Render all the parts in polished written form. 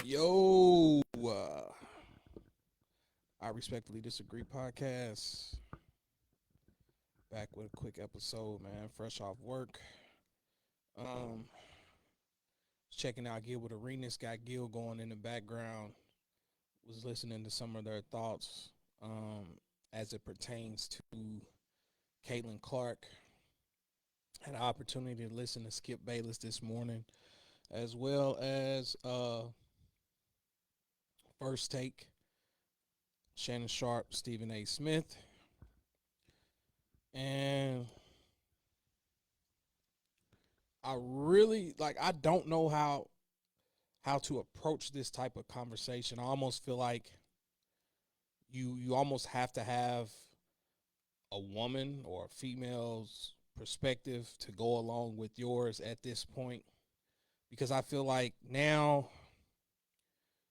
Yo, I respectfully disagree podcast. Back with a quick episode, man. Fresh off work. Um, checking out Gil with Arenas. Got Gil going in the background. Was listening to some of their thoughts as it pertains to Caitlin Clark. Had an opportunity to listen to Skip Bayless this morning, as well as First Take, Shannon Sharp, Stephen A. Smith. And I really I don't know how to approach this type of conversation. I almost feel like you almost have to have a woman or a female's perspective to go along with yours at this point, because I feel like now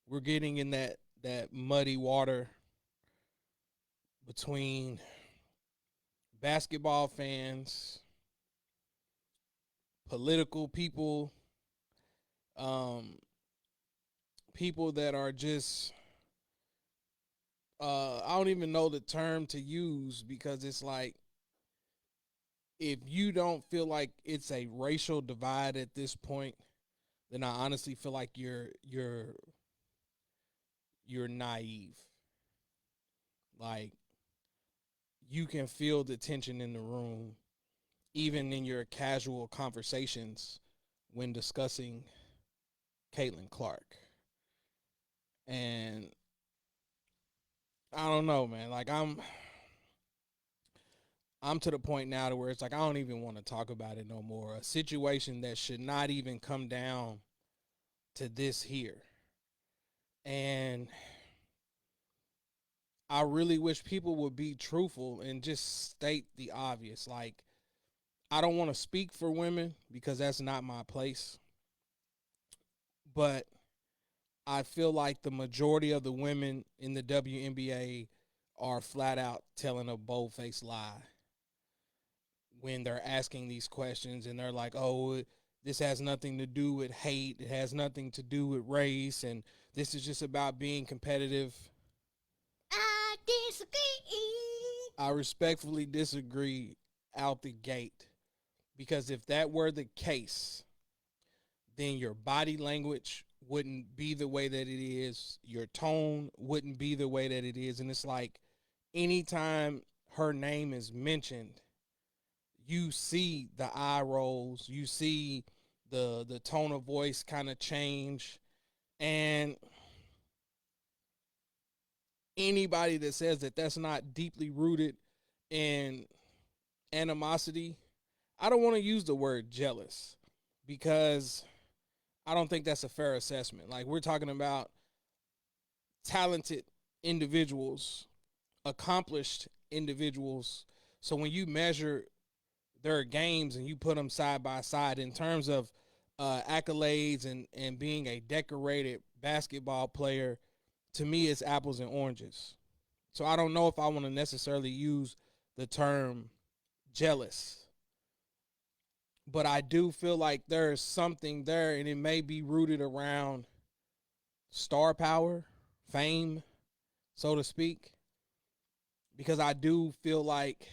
we're getting in that muddy water between basketball fans, political people, people that are just I don't even know the term to use, because it's like, if you don't feel like it's a racial divide at this point, then I honestly feel like you're naive. Like, you can feel the tension in the room, even in your casual conversations when discussing Caitlin Clark. And I don't know, man. Like, I'm to the point now to where it's like I don't even want to talk about it no more. A situation that should not even come down to this here. And I really wish people would be truthful and just state the obvious. Like, I don't want to speak for women because that's not my place. But I feel like the majority of the women in the WNBA are flat out telling a bold-faced lie when they're asking these questions, and they're like, oh, this has nothing to do with hate. It has nothing to do with race. And this is just about being competitive. I disagree. I respectfully disagree out the gate, because if that were the case, then your body language wouldn't be the way that it is. Your tone wouldn't be the way that it is. And it's like, anytime her name is mentioned, you see the eye rolls, you see the tone of voice kind of change. And anybody that says that that's not deeply rooted in animosity, I don't want to use the word jealous, because I don't think that's a fair assessment. Like, we're talking about talented individuals, accomplished individuals. So when you measure their games and you put them side by side in terms of accolades and being a decorated basketball player, to me it's apples and oranges. So I don't know if I want to necessarily use the term jealous, but I do feel like there is something there, and it may be rooted around star power, fame, so to speak, because I do feel like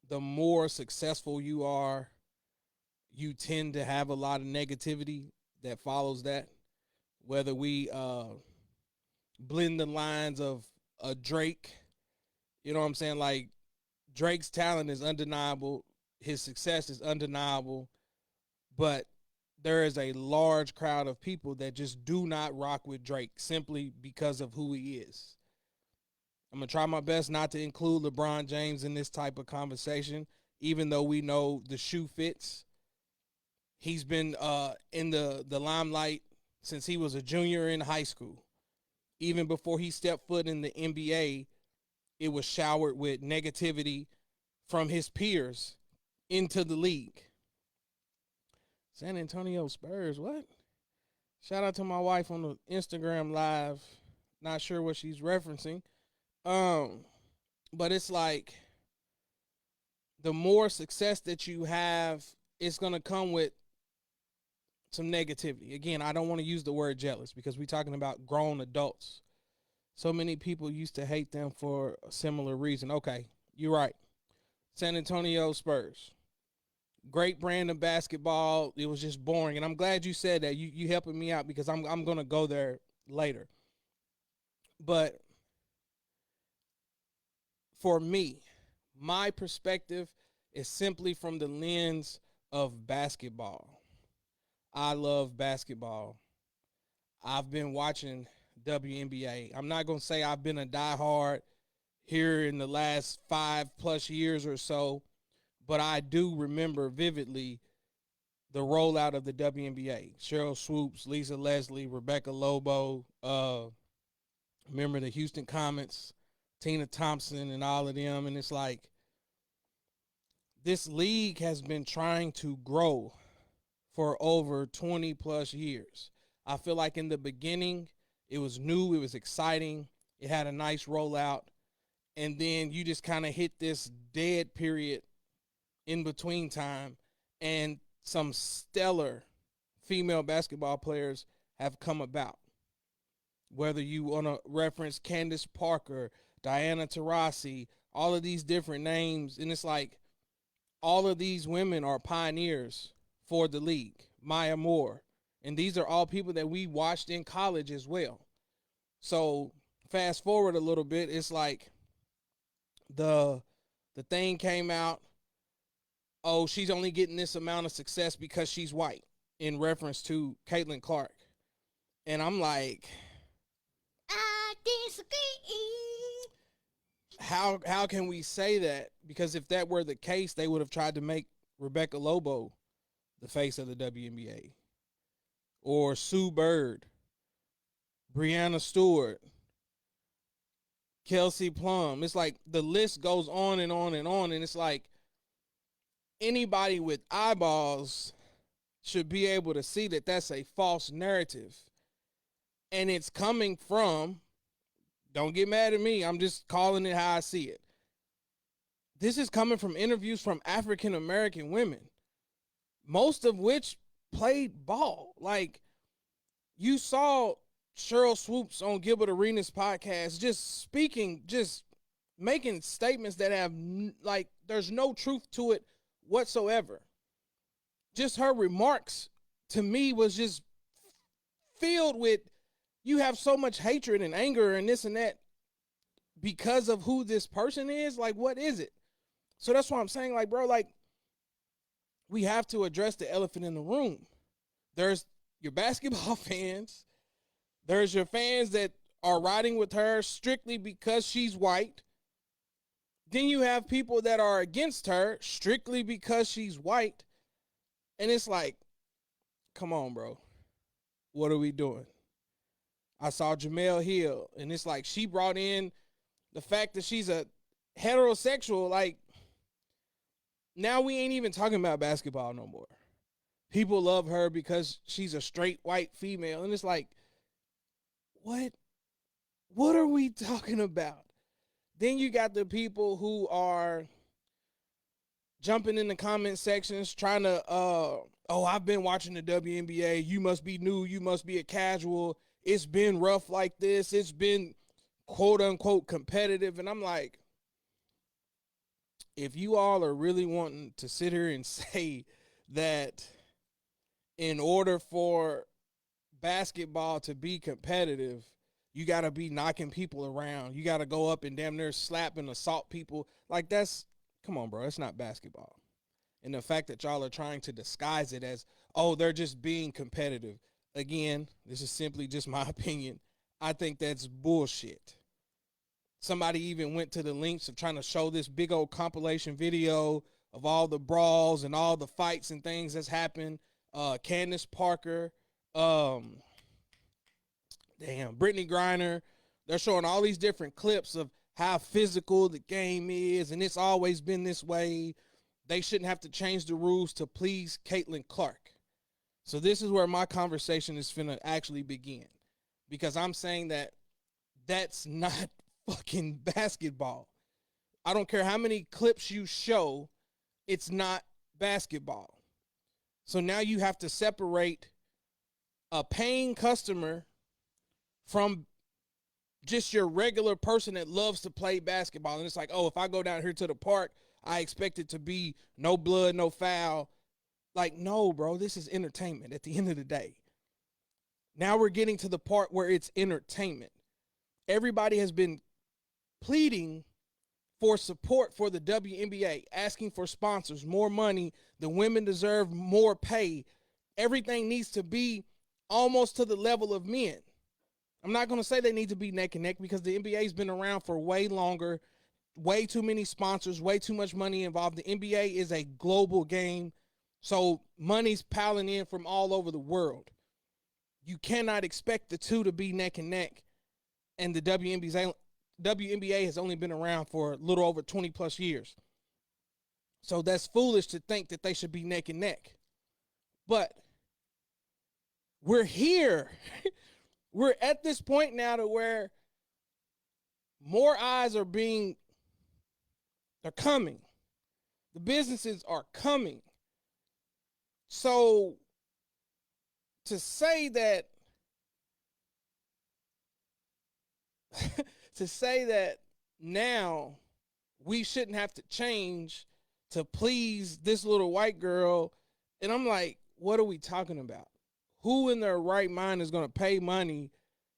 the more successful you are, you tend to have a lot of negativity that follows that. Whether we blend the lines of a Drake, You know what I'm saying? Like Drake's talent is undeniable, his success is undeniable, but there is a large crowd of people that just do not rock with Drake simply because of who he is. I'm gonna try my best not to include LeBron James in this type of conversation, even though we know the shoe fits. He's been in the limelight since he was a junior in high school. Even before he stepped foot in the NBA, it was showered with negativity from his peers into the league. San Antonio Spurs, what? Shout out to my wife on the Instagram live. Not sure what she's referencing. Um, but it's like the more success that you have, it's gonna come with some negativity. Again, I don't want to use the word jealous because we're talking about grown adults. So many people used to hate them for a similar reason. Okay, you're right. San Antonio Spurs. Great brand of basketball. It was just boring. And I'm glad you said that. You helping me out because I'm gonna go there later. But for me, my perspective is simply from the lens of basketball. I love basketball. I've been watching WNBA. I'm not gonna say I've been a diehard here in the last 5+ years or so, but I do remember vividly the rollout of the WNBA. Cheryl Swoops, Lisa Leslie, Rebecca Lobo, remember the Houston Comets, Tina Thompson, and all of them. And it's like this league has been trying to grow for over 20+ years. I feel like in the beginning, it was new, it was exciting, it had a nice rollout, and then you just kind of hit this dead period in between time, and some stellar female basketball players have come about. Whether you want to reference Candace Parker, Diana Taurasi, all of these different names, and it's like all of these women are pioneers for the league. Maya Moore, and these are all people that we watched in college as well. So fast forward a little bit, it's like the the thing came out. Oh, she's only getting this amount of success because she's white, in reference to Caitlin Clark. And I'm like, I disagree. How can we say that? Because if that were the case, they would have tried to make Rebecca Lobo the face of the WNBA, or Sue Bird, Brianna Stewart, Kelsey Plum. It's like the list goes on and on and on, and it's like anybody with eyeballs should be able to see that that's a false narrative. And it's coming from, don't get mad at me, I'm just calling it how I see it. This is coming from interviews from African American women, most of which played ball. Like, you saw Cheryl Swoops on Gilbert Arenas' podcast just speaking, just making statements that have, like, there's no truth to it whatsoever. Just her remarks to me was just filled with, you have so much hatred and anger and this and that because of who this person is. Like, what is it? So that's why I'm saying, like, bro, like, we have to address the elephant in the room. There's your basketball fans. There's your fans that are riding with her strictly because she's white. Then you have people that are against her strictly because she's white. And it's like, come on, bro. What are we doing? I saw Jamel Hill, and it's like she brought in the fact that she's a heterosexual. Like, now we ain't even talking about basketball no more. People love her because she's a straight white female. And it's like, what? What are we talking about? Then you got the people who are jumping in the comment sections trying to, oh, I've been watching the WNBA. You must be new. You must be a casual. It's been rough like this. It's been quote unquote competitive. And I'm like, if you all are really wanting to sit here and say that in order for basketball to be competitive, You got to be knocking people around. You got to go up and damn near slap and assault people. Like, that's, come on, bro. It's not basketball. And the fact that y'all are trying to disguise it as, oh, they're just being competitive. Again, this is simply just my opinion. I think that's bullshit. Somebody even went to the lengths of trying to show this big old compilation video of all the brawls and all the fights and things that's happened. Candace Parker, um, Brittany Griner. They're showing all these different clips of how physical the game is, and it's always been this way. They shouldn't have to change the rules to please Caitlin Clark. So this is where my conversation is finna actually begin, because I'm saying that that's not fucking basketball. I don't care how many clips you show, it's not basketball. So now you have to separate a paying customer from just your regular person that loves to play basketball. And it's like, oh, if I go down here to the park, I expect it to be no blood, no foul. Like, no, bro, this is entertainment at the end of the day. Now we're getting to the part where it's entertainment. Everybody has been pleading for support for the WNBA, asking for sponsors, more money. The women deserve more pay. Everything needs to be almost to the level of men. I'm not going to say they need to be neck and neck, because the NBA has been around for way longer, way too many sponsors, way too much money involved. The NBA is a global game, so money's piling in from all over the world. You cannot expect the two to be neck and neck, and the WNBA has only been around for a little over 20 plus years. So that's foolish to think that they should be neck and neck. But we're here. We're at this point now to where more eyes are they're coming. The businesses are coming. So to say that now we shouldn't have to change to please this little white girl, and I'm like, what are we talking about? Who in their right mind is going to pay money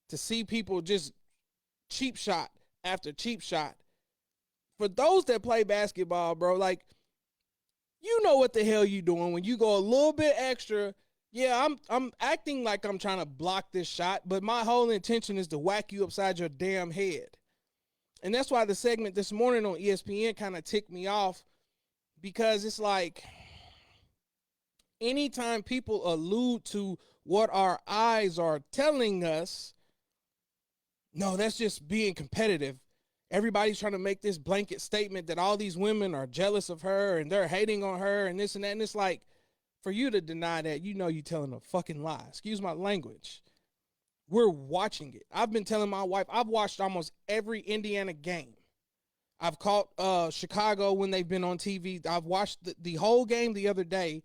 to see people just cheap shot after cheap shot? For those that play basketball, bro, like, you know what the hell you doing when you go a little bit extra. Yeah, I'm acting like I'm trying to block this shot, but my whole intention is to whack you upside your damn head. And that's why the segment this morning on ESPN kind of ticked me off, because it's like, anytime people allude to what our eyes are telling us, no, that's just being competitive. Everybody's trying to make this blanket statement that all these women are jealous of her and they're hating on her and this and that. And it's like, for you to deny that, you know you're telling a fucking lie. Excuse my language. We're watching it. I've been telling my wife, I've watched almost every Indiana game. I've caught Chicago when they've been on TV. I've watched the whole game the other day.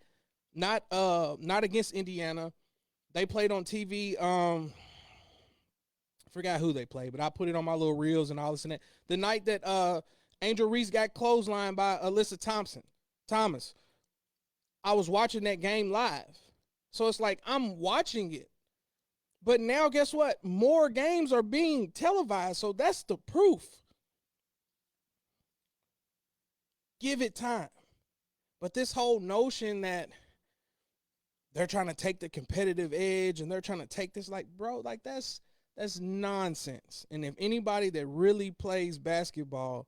Not against Indiana. They played on TV. I forgot who they played, but I put it on my little reels and all this and that. The night that Angel Reese got clotheslined by Alyssa Thomas, I was watching that game live. So it's like, I'm watching it. But now guess what? More games are being televised. So that's the proof. Give it time. But this whole notion that they're trying to take the competitive edge and they're trying to take this, like, bro, like, that's nonsense. And if anybody that really plays basketball,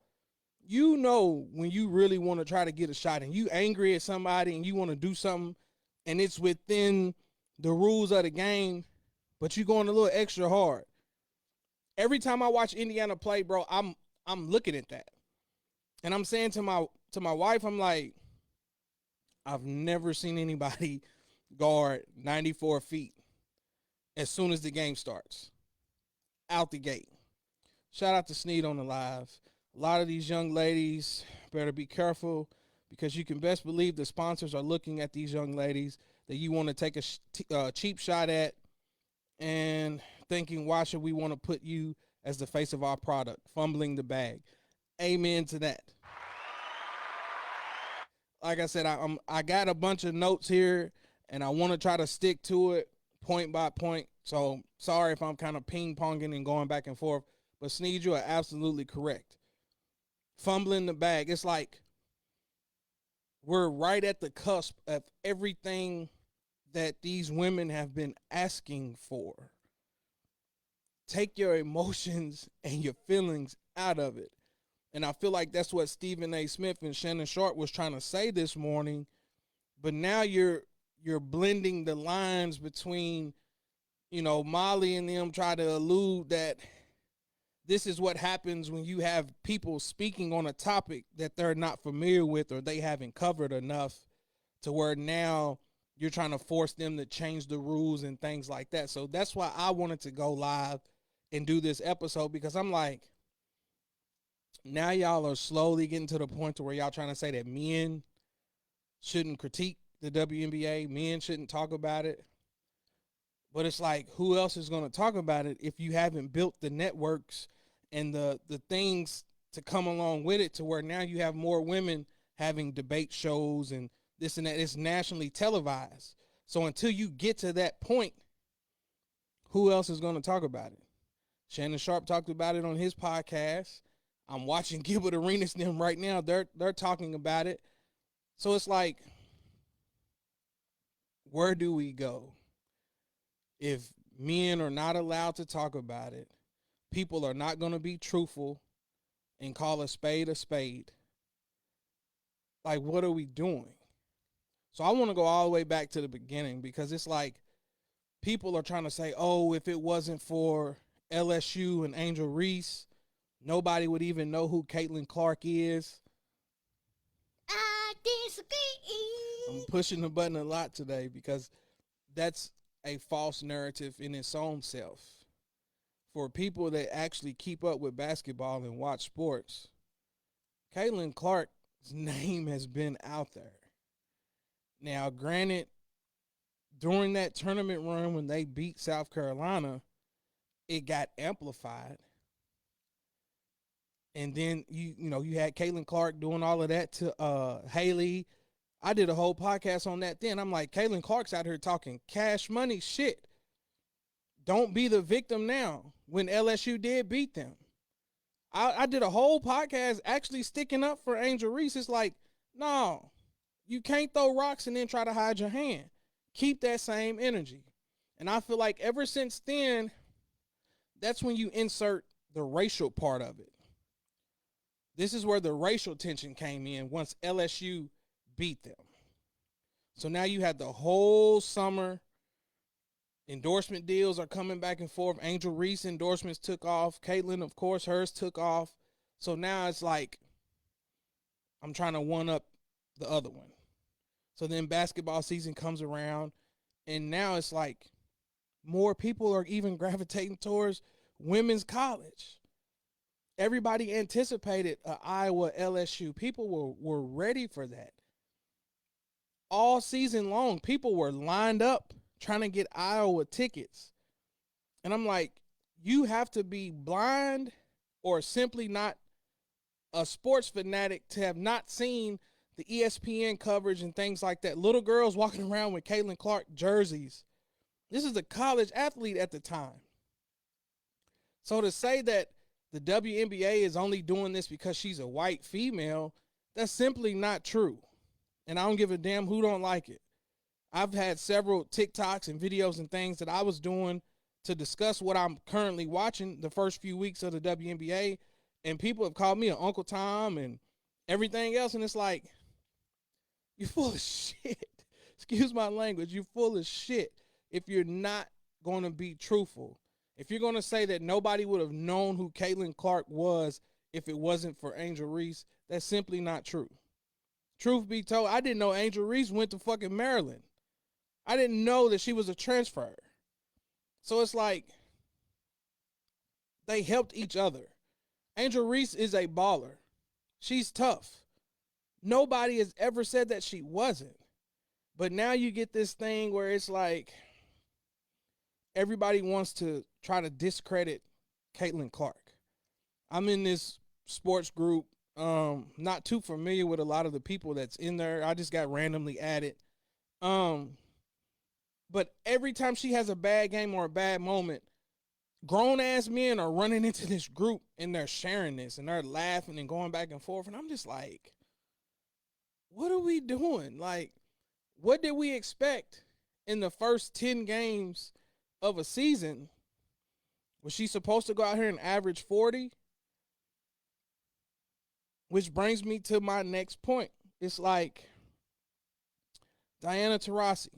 you know when you really want to try to get a shot and you angry at somebody and you want to do something and it's within the rules of the game, but you going a little extra hard. Every time I watch Indiana play, bro, I'm looking at that. And I'm saying to my wife, I'm like, I've never seen anybody guard 94 feet as soon as the game starts. Out the gate. Shout out to Sneed on the live. A lot of these young ladies better be careful, because you can best believe the sponsors are looking at these young ladies that you want to take a cheap shot at and thinking, why should we want to put you as the face of our product, fumbling the bag. Amen to that. Like I said, I got a bunch of notes here, and I want to try to stick to it point by point. So sorry if I'm kind of ping ponging and going back and forth, but Sneed, you are absolutely correct. Fumbling the bag. It's like we're right at the cusp of everything that these women have been asking for. Take your emotions and your feelings out of it. And I feel like that's what Stephen A. Smith and Shannon Sharp was trying to say this morning. But now you're blending the lines between, Molly and them try to allude that this is what happens when you have people speaking on a topic that they're not familiar with or they haven't covered enough to where now you're trying to force them to change the rules and things like that. So that's why I wanted to go live and do this episode, because I'm like, now y'all are slowly getting to the point to where y'all trying to say that men shouldn't critique the WNBA, men shouldn't talk about it. But it's like, who else is going to talk about it if you haven't built the networks and the things to come along with it, to where now you have more women having debate shows and this and that. It's nationally televised. So until you get to that point, who else is going to talk about it? Shannon Sharp talked about it on his podcast. I'm watching Gilbert Arenas and them right now. They're talking about it. So it's like, where do we go? If men are not allowed to talk about it, people are not going to be truthful and call a spade a spade. Like, what are we doing? So I want to go all the way back to the beginning, because it's like people are trying to say, oh, if it wasn't for LSU and Angel Reese, nobody would even know who Caitlin Clark is. I disagree. I'm pushing the button a lot today because that's a false narrative in its own self. For people that actually keep up with basketball and watch sports, Caitlin Clark's name has been out there. Now, granted, during that tournament run when they beat South Carolina, it got amplified. And then you had Caitlin Clark doing all of that to Haley. I did a whole podcast on that then. I'm like, Caitlin Clark's out here talking cash money shit. Don't be the victim now when LSU did beat them. I did a whole podcast actually sticking up for Angel Reese. It's like, no, you can't throw rocks and then try to hide your hand. Keep that same energy. And I feel like ever since then, that's when you insert the racial part of it. This is where the racial tension came in once LSU beat them. So now you had the whole summer. Endorsement deals are coming back and forth. Angel Reese endorsements took off. Caitlin, of course, hers took off. So now it's like I'm trying to one up the other one. So then basketball season comes around, and now it's like more people are even gravitating towards women's college. Everybody anticipated Iowa LSU. People were ready for that. All season long, people were lined up trying to get Iowa tickets. And I'm like, you have to be blind or simply not a sports fanatic to have not seen the ESPN coverage and things like that. Little girls walking around with Caitlin Clark jerseys. This is a college athlete at the time. So to say that the WNBA is only doing this because she's a white female, that's simply not true. And I don't give a damn who don't like it. I've had several TikToks and videos and things that I was doing to discuss what I'm currently watching the first few weeks of the WNBA, and people have called me an Uncle Tom and everything else, and it's like, you're full of shit. Excuse my language. You're full of shit if you're not going to be truthful. If you're going to say that nobody would have known who Caitlin Clark was if it wasn't for Angel Reese, that's simply not true. Truth be told, I didn't know Angel Reese went to fucking Maryland. I didn't know that she was a transfer. So it's like they helped each other. Angel Reese is a baller. She's tough. Nobody has ever said that she wasn't. But now you get this thing where it's like everybody wants to try to discredit Caitlin Clark. I'm in this sports group, not too familiar with a lot of the people that's in there. I just got randomly added. But every time she has a bad game or a bad moment, grown ass men are running into this group and they're sharing this and they're laughing and going back and forth. And I'm just like, what are we doing? Like, what did we expect in the first 10 games of a season? Was she supposed to go out here and average 40? Which brings me to my next point. It's like Diana Taurasi,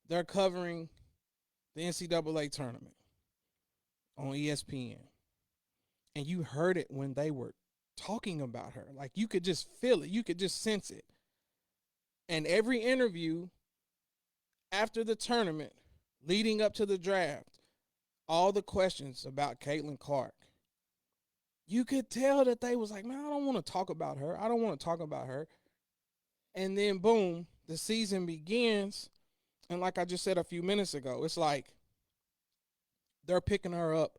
they're covering the NCAA tournament on ESPN. And you heard it when they were talking about her. Like you could just feel it, you could just sense it. And every interview after the tournament, leading up to the draft, all the questions about Caitlin Clark, you could tell that they was like, man, I don't want to talk about her. I don't want to talk about her. And then boom, the season begins. And like I just said a few minutes ago, it's like they're picking her up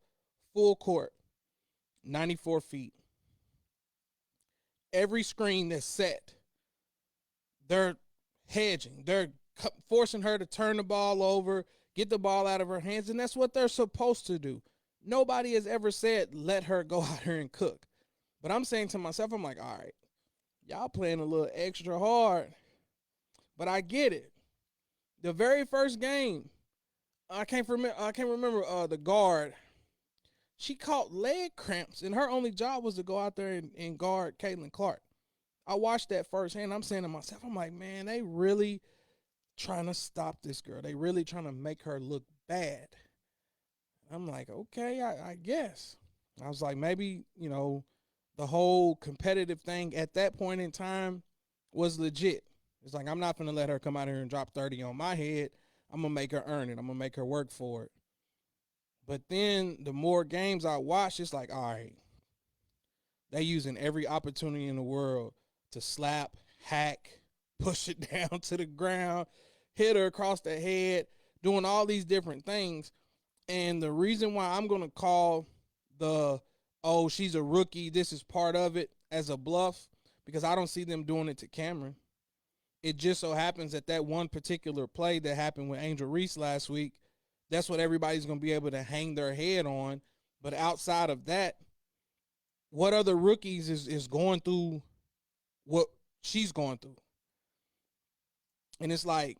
full court, 94 feet. Every screen that's set, they're hedging. They're forcing her to turn the ball over, get the ball out of her hands, and that's what they're supposed to do. Nobody has ever said, let her go out here and cook. But I'm saying to myself, I'm like, all right, y'all playing a little extra hard. But I get it. The very first game, I can't remember the guard. She caught leg cramps, and her only job was to go out there and guard Caitlin Clark. I watched that firsthand. I'm saying to myself, I'm like, man, they really trying to stop this girl. They really trying to make her look bad. I'm like, okay, I guess. I was like, maybe, the whole competitive thing at that point in time was legit. It's like, I'm not going to let her come out here and drop 30 on my head. I'm going to make her earn it. I'm going to make her work for it. But then the more games I watch, it's like, all right, they using every opportunity in the world to slap, hack, push it down to the ground, hit her across the head, doing all these different things. And the reason why I'm going to call she's a rookie, this is part of it, as a bluff, because I don't see them doing it to Cameron. It just so happens that one particular play that happened with Angel Reese last week, that's what everybody's going to be able to hang their head on. But outside of that, what other rookies is going through what she's going through? And it's like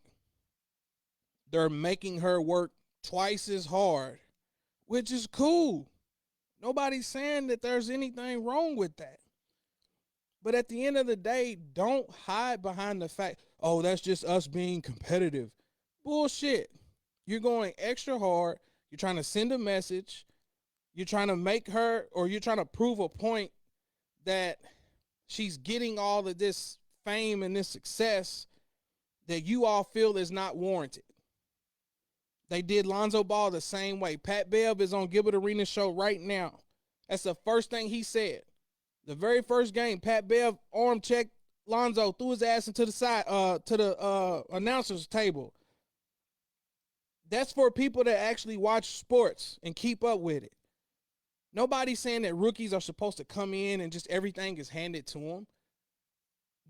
they're making her work twice as hard, which is cool. Nobody's saying that there's anything wrong with that. But at the end of the day, don't hide behind the fact, oh, that's just us being competitive. Bullshit. You're going extra hard. You're trying to send a message. You're trying to make her, or you're trying to prove a point that she's getting all of this fame and this success that you all feel is not warranted. They did Lonzo Ball the same way. Pat Bev is on Gilbert Arenas show right now. That's the first thing he said. The very first game, Pat Bev arm checked Lonzo, threw his ass into the side, to the announcer's table. That's for people that actually watch sports and keep up with it. Nobody's saying that rookies are supposed to come in and just everything is handed to them.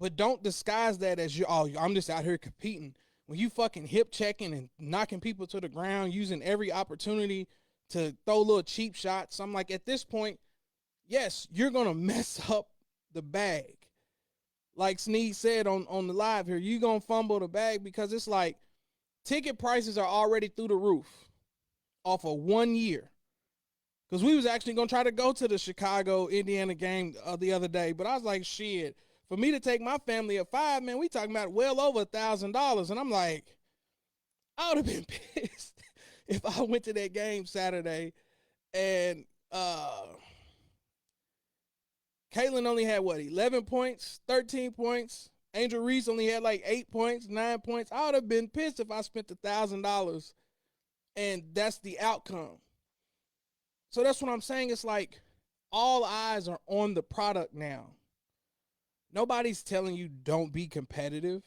But don't disguise that as I'm just out here competing. When you fucking hip checking and knocking people to the ground, using every opportunity to throw little cheap shots, I'm like, at this point, yes, you're going to mess up the bag. Like Sneed said on the live here, you're going to fumble the bag because it's like ticket prices are already through the roof off of 1 year. Because we was actually going to try to go to the Chicago-Indiana game the other day, but I was like, shit, for me to take my family of 5, man, we talking about well over $1,000. And I'm like, I would have been pissed if I went to that game Saturday and Caitlin only had, 11 points, 13 points. Angel Reese only had like 8 points, 9 points. I would have been pissed if I spent $1,000 and that's the outcome. So that's what I'm saying. It's like all eyes are on the product now. Nobody's telling you don't be competitive.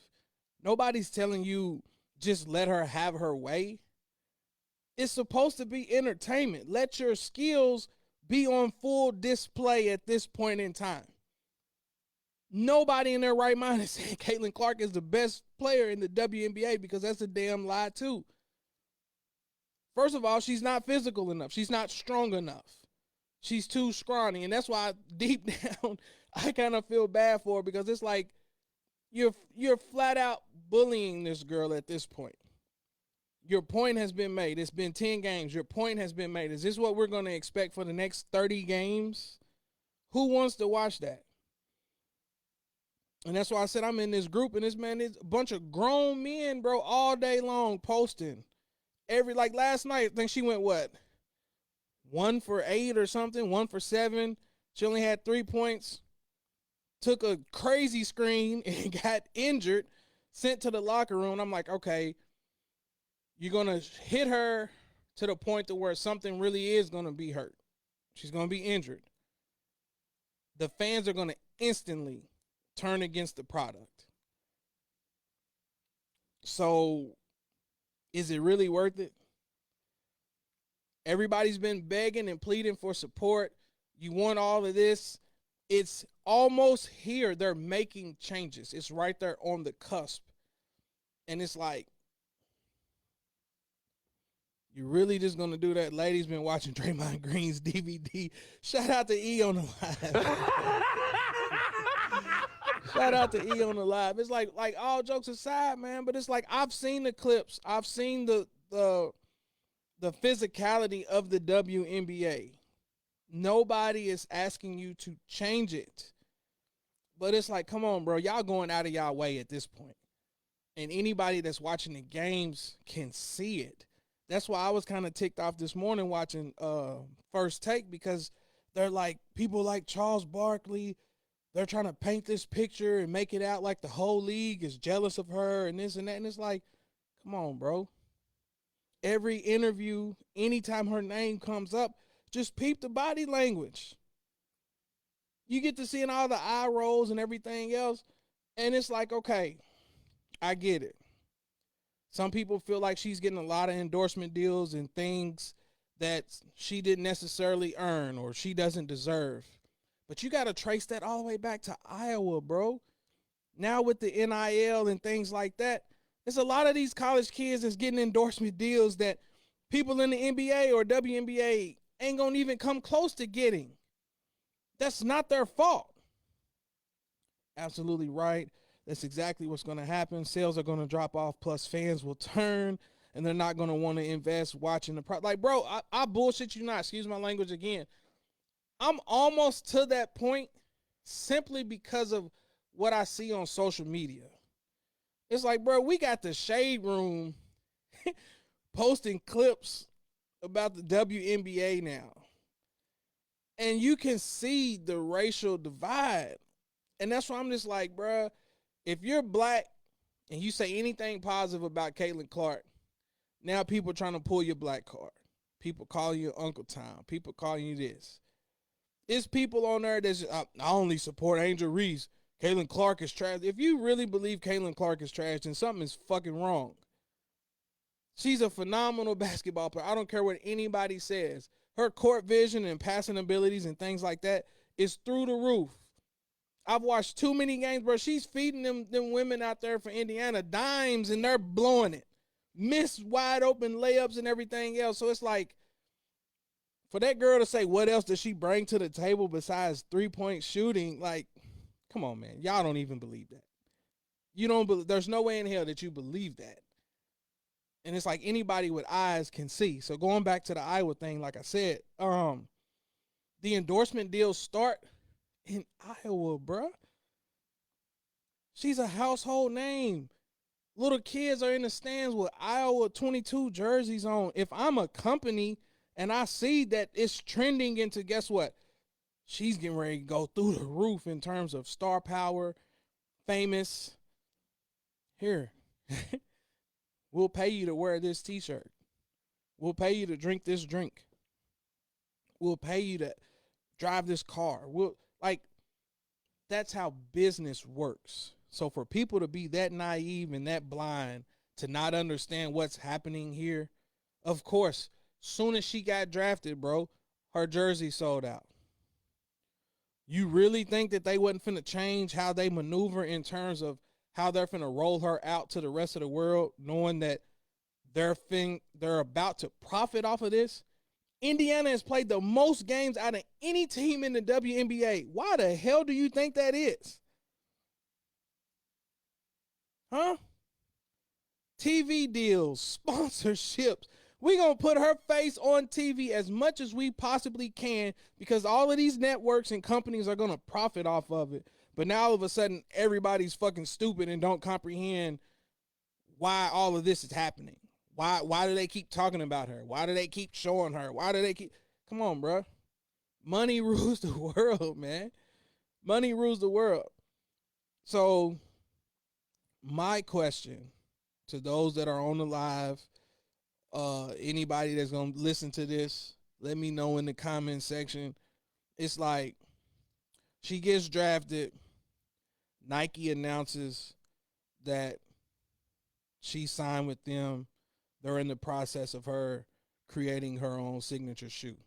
Nobody's telling you just let her have her way. It's supposed to be entertainment. Let your skills be on full display at this point in time. Nobody in their right mind is saying Caitlin Clark is the best player in the WNBA because that's a damn lie too. First of all, she's not physical enough. She's not strong enough. She's too scrawny, and that's why deep down I kind of feel bad for her because it's like you're flat out bullying this girl at this point. Your point has been made. It's been 10 games. Your point has been made. Is this what we're going to expect for the next 30 games? Who wants to watch that? And that's why I said I'm in this group, and this man is a bunch of grown men, bro, all day long posting. Like last night, I think she went what? 1 for 8 or something, 1 for 7. She only had 3 points. Took a crazy screen and got injured, sent to the locker room. I'm like, okay, you're going to hit her to the point to where something really is going to be hurt. She's going to be injured. The fans are going to instantly turn against the product. So, is it really worth it? Everybody's been begging and pleading for support. You want all of this. It's almost here. They're making changes. It's right there on the cusp. And it's like, you really just going to do that? Ladies been watching Draymond Green's DVD. Shout out to E on the live. Shout out to E on the live. It's like all jokes aside, man, but it's like I've seen the clips. I've seen the physicality of the WNBA. Nobody is asking you to change it. But it's like, come on, bro. Y'all going out of y'all way at this point. And anybody that's watching the games can see it. That's why I was kind of ticked off this morning watching First Take, because they're like, people like Charles Barkley, they're trying to paint this picture and make it out like the whole league is jealous of her and this and that. And it's like, come on, bro. Every interview, anytime her name comes up, just peep the body language. You get to seeing all the eye rolls and everything else. And it's like, okay, I get it. Some people feel like she's getting a lot of endorsement deals and things that she didn't necessarily earn or she doesn't deserve. But you got to trace that all the way back to Iowa, bro. Now with the NIL and things like that, there's a lot of these college kids that's getting endorsement deals that people in the NBA or WNBA ain't going to even come close to getting. That's not their fault. Absolutely right. That's exactly what's going to happen. Sales are going to drop off, plus fans will turn, and they're not going to want to invest watching the product. Like, bro, I bullshit you not. Excuse my language again. I'm almost to that point simply because of what I see on social media. It's like, bro, we got the Shade Room posting clips about the WNBA now. And you can see the racial divide. And that's why I'm just like, bro, if you're black and you say anything positive about Caitlin Clark, now people are trying to pull your black card. People calling you Uncle Tom. People calling you this. It's people on there that's I only support Angel Reese. Caitlin Clark is trash. If you really believe Caitlin Clark is trash, then something is fucking wrong. She's a phenomenal basketball player. I don't care what anybody says. Her court vision and passing abilities and things like that is through the roof. I've watched too many games, bro. She's feeding them women out there for Indiana dimes, and they're blowing it. Missed wide open layups and everything else. So it's like, for that girl to say what else does she bring to the table besides 3-point shooting, like, come on, man. Y'all don't even believe that. You don't believe, there's no way in hell that you believe that. And it's like anybody with eyes can see. So going back to the Iowa thing, like I said, the endorsement deals start in Iowa, bruh. She's a household name. Little kids are in the stands with Iowa 22 jerseys on. If I'm a company and I see that it's trending into, guess what? She's getting ready to go through the roof in terms of star power, famous. Here, we'll pay you to wear this t-shirt. We'll pay you to drink this drink. We'll pay you to drive this car. That's how business works. So for people to be that naive and that blind to not understand what's happening here, of course, soon as she got drafted, bro, her jersey sold out. You really think that they wasn't finna change how they maneuver in terms of how they're finna roll her out to the rest of the world, knowing that they're about to profit off of this. Indiana has played the most games out of any team in the WNBA. Why the hell do you think that is? Huh? TV deals, sponsorships. We're going to put her face on TV as much as we possibly can because all of these networks and companies are going to profit off of it. But now all of a sudden, everybody's fucking stupid and don't comprehend why all of this is happening. Why do they keep talking about her? Why do they keep showing her? Why do they keep... Come on, bro. Money rules the world, man. Money rules the world. So, my question to those that are on the live, anybody that's gonna listen to this, let me know in the comment section. It's like she gets drafted. Nike announces that she signed with them. They're in the process of her creating her own signature shoe.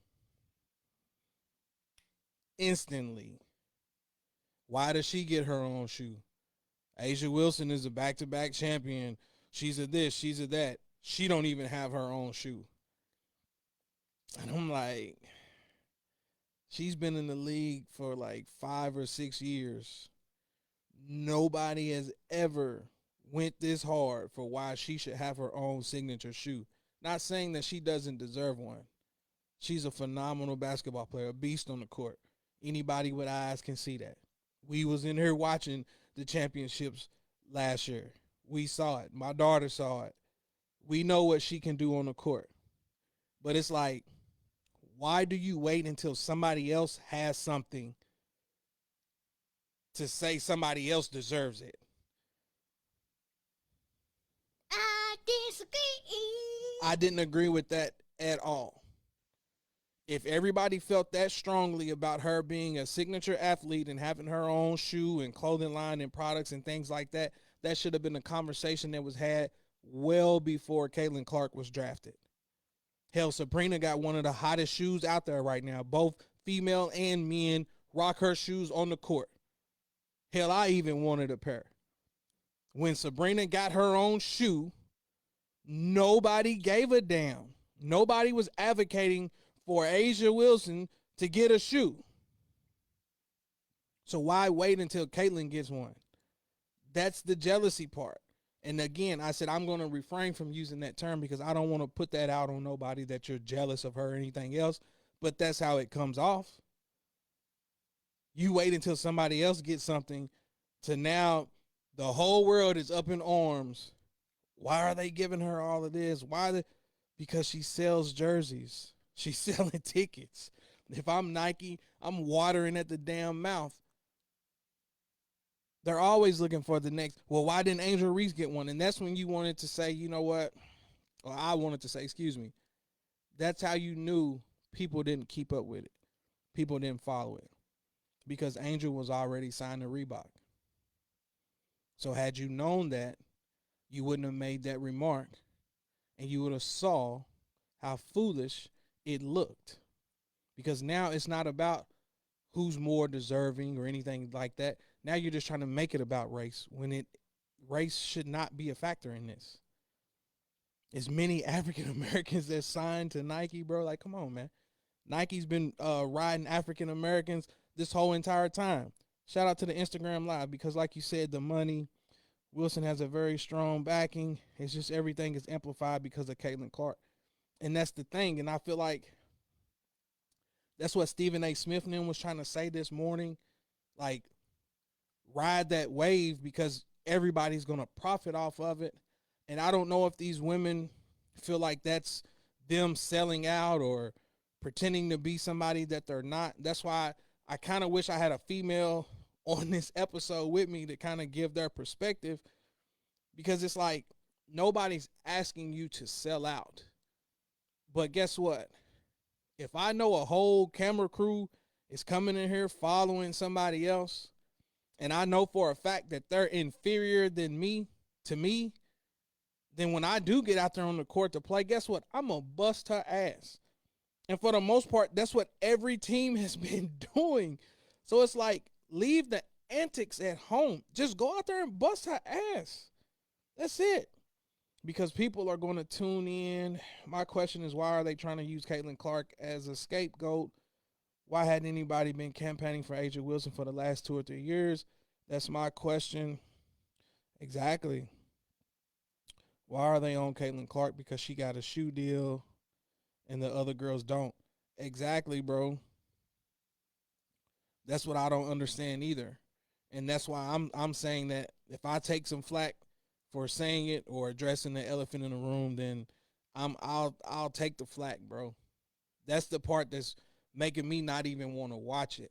Instantly, why does she get her own shoe? Asia Wilson is a back-to-back champion. She's a this, she's a that. She don't even have her own shoe. And I'm like, she's been in the league for like 5 or 6 years. Nobody has ever went this hard for why she should have her own signature shoe. Not saying that she doesn't deserve one. She's a phenomenal basketball player, a beast on the court. Anybody with eyes can see that. We was in here watching the championships last year. We saw it. My daughter saw it. We know what she can do on the court. But it's like, why do you wait until somebody else has something to say somebody else deserves it? I disagree. I didn't agree with that at all. If everybody felt that strongly about her being a signature athlete and having her own shoe and clothing line and products and things like that, that should have been a conversation that was had well before Caitlin Clark was drafted. Hell, Sabrina got one of the hottest shoes out there right now. Both female and men rock her shoes on the court. Hell, I even wanted a pair. When Sabrina got her own shoe, nobody gave a damn. Nobody was advocating for Asia Wilson to get a shoe. So why wait until Caitlin gets one? That's the jealousy part. And again, I said I'm going to refrain from using that term because I don't want to put that out on nobody that you're jealous of her or anything else. But that's how it comes off. You wait until somebody else gets something to now the whole world is up in arms. Why are they giving her all of this? Because she sells jerseys. She's selling tickets. If I'm Nike, I'm watering at the damn mouth. They're always looking for the next. Well, why didn't Angel Reese get one? And that's when you wanted to say, you know what? Or I wanted to say, excuse me. That's how you knew people didn't keep up with it. People didn't follow it. Because Angel was already signed to Reebok. So had you known that, you wouldn't have made that remark. And you would have saw how foolish it looked. Because now it's not about who's more deserving or anything like that. Now you're just trying to make it about race when race should not be a factor in this. As many African Americans that signed to Nike, bro. Like, come on, man. Nike's been riding African Americans this whole entire time. Shout out to the Instagram Live because, like you said, the money. Wilson has a very strong backing. It's just everything is amplified because of Caitlin Clark. And that's the thing. And I feel like that's what Stephen A. Smith and them was trying to say this morning. Like, ride that wave because everybody's going to profit off of it. And I don't know if these women feel like that's them selling out or pretending to be somebody that they're not. That's why I kind of wish I had a female on this episode with me to kind of give their perspective, because it's like nobody's asking you to sell out. But guess what? If I know a whole camera crew is coming in here following somebody else, and I know for a fact that they're inferior than me, to me, then when I do get out there on the court to play, guess what? I'm going to bust her ass. And for the most part, that's what every team has been doing. So it's like, leave the antics at home. Just go out there and bust her ass. That's it. because people are going to tune in. My question is, why are they trying to use Caitlin Clark as a scapegoat? Why hadn't anybody been campaigning for AJ Wilson for the last 2 or 3 years? That's my question. Exactly. Why are they on Caitlin Clark? Because she got a shoe deal and the other girls don't. Exactly, bro. That's what I don't understand either. And that's why I'm saying that if I take some flack for saying it or addressing the elephant in the room, then I'll take the flack, bro. That's the part that's making me not even want to watch it.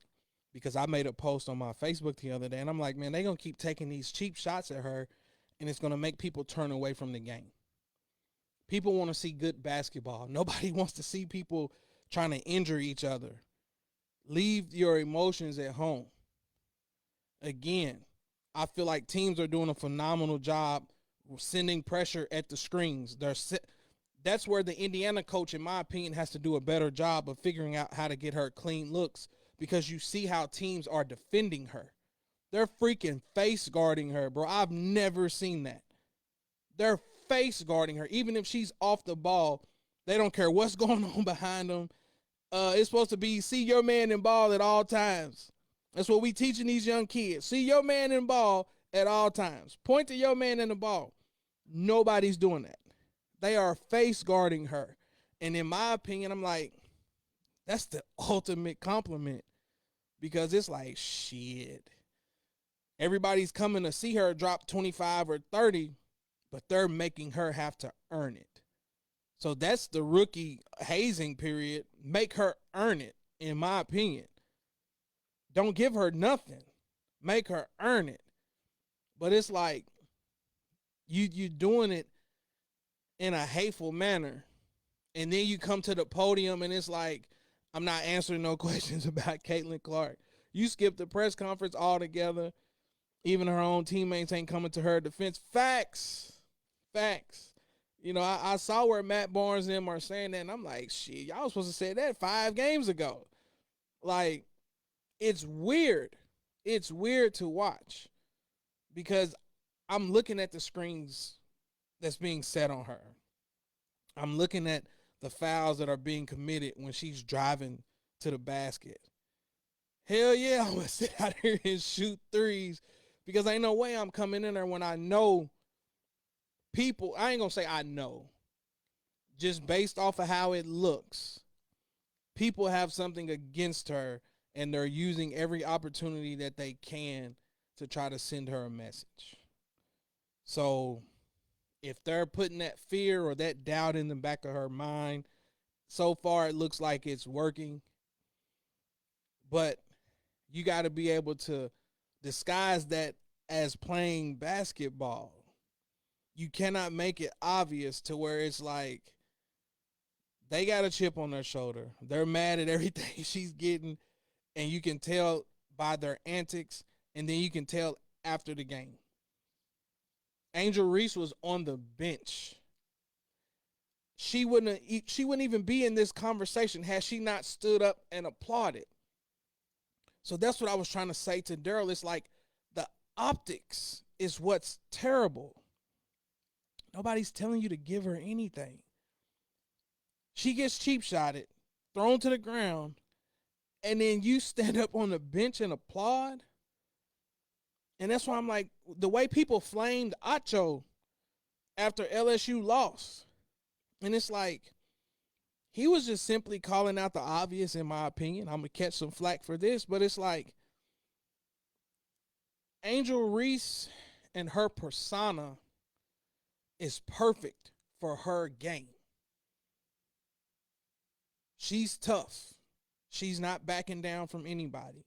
Because I made a post on my Facebook the other day and I'm like, man, they gonna keep taking these cheap shots at her and it's gonna make people turn away from the game. People want to see good basketball. Nobody wants to see people trying to injure each other. Leave your emotions at home. Again, I feel like teams are doing a phenomenal job sending pressure at the screens. That's where the Indiana coach, in my opinion, has to do a better job of figuring out how to get her clean looks because you see how teams are defending her. They're freaking face guarding her, bro. I've never seen that. They're face guarding her. Even if she's off the ball, they don't care what's going on behind them. It's supposed to be see your man in ball at all times. That's what we teaching these young kids. See your man in ball at all times. Point to your man in the ball. Nobody's doing that. They are face guarding her. And in my opinion, I'm like, that's the ultimate compliment because it's like, shit. Everybody's coming to see her drop 25 or 30, but they're making her have to earn it. So that's the rookie hazing period. Make her earn it, in my opinion. Don't give her nothing. Make her earn it. But it's like you doing it in a hateful manner. And then you come to the podium and it's like, I'm not answering no questions about Caitlin Clark. You skipped the press conference altogether. Even her own teammates ain't coming to her defense. Facts. Facts. You know, I saw where Matt Barnes and them are saying that, and I'm like, shit, y'all was supposed to say that 5 games ago. Like, it's weird. It's weird to watch because I'm looking at the screens that's being set on her. I'm looking at the fouls that are being committed when she's driving to the basket. Hell yeah, I'm going to sit out here and shoot threes because ain't no way I'm coming in there when I know people, I ain't going to say I know, just based off of how it looks, people have something against her and they're using every opportunity that they can to try to send her a message. So if they're putting that fear or that doubt in the back of her mind, so far it looks like it's working. But you got to be able to disguise that as playing basketball. You cannot make it obvious to where it's like they got a chip on their shoulder. They're mad at everything she's getting, and you can tell by their antics, and then you can tell after the game. Angel Reese was on the bench. She wouldn't even be in this conversation had she not stood up and applauded. So that's what I was trying to say to Daryl. It's like the optics is what's terrible. Nobody's telling you to give her anything. She gets cheap shotted, thrown to the ground, and then you stand up on the bench and applaud. And that's why I'm like, the way people flamed Acho after LSU lost. And it's like, he was just simply calling out the obvious, in my opinion. I'm going to catch some flack for this, but it's like, Angel Reese and her persona is perfect for her game. She's tough. She's not backing down from anybody.